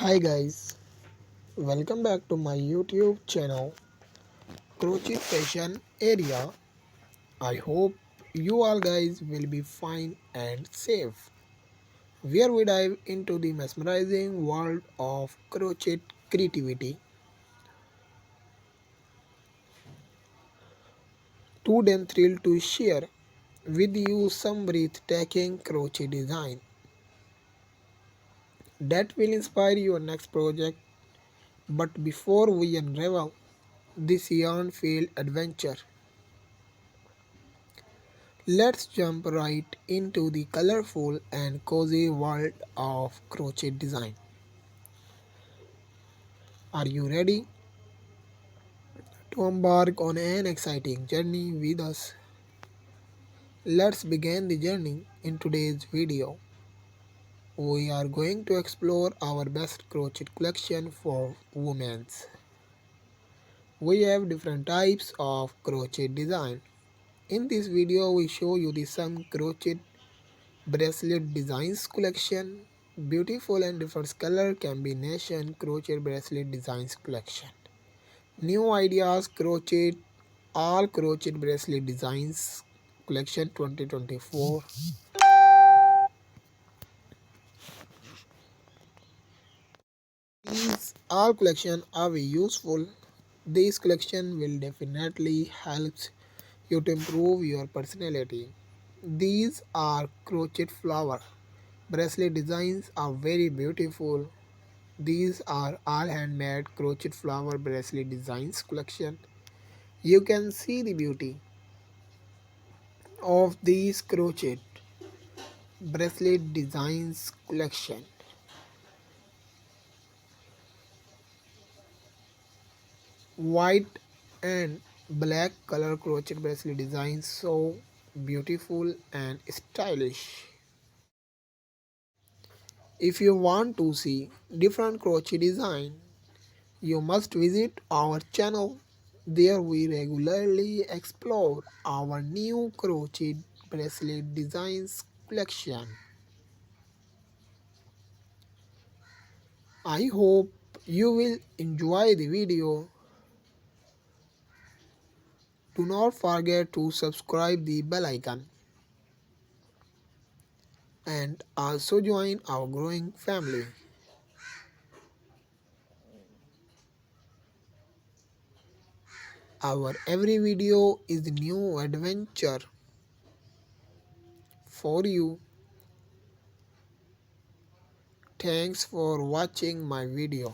Hi guys, welcome back to my YouTube channel Crochet Fashion Area. I hope you all guys will be fine and safe. Where we dive into the mesmerizing world of crochet creativity. Today I'm thrilled to share with you some breathtaking crochet design that will inspire your next project. But before we unravel this yarn-filled adventure, let's jump right into the colorful and cozy world of crochet design. Are you ready to embark on an exciting journey with us? Let's begin the journey in today's video. We are going to explore our best crochet collection for women. We have different types of crochet design. In this video, we show you the some crochet bracelet designs collection, beautiful and diverse color combination crochet bracelet designs collection. New ideas crochet all crochet bracelet designs collection 2024. These all collection are very useful. This collection will definitely help you to improve your personality. These are crochet flower bracelet designs are very beautiful. These are all handmade crochet flower bracelet designs collection. You can see the beauty of these crochet bracelet designs collection. White and black color crochet bracelet designs so beautiful and stylish. If you want to see different crochet design, you must visit our channel. There we regularly explore our new crochet bracelet designs collection. I hope you will enjoy the video. Do not forget to subscribe the bell icon and also join our growing family. Our every video is a new adventure for you. Thanks for watching my video.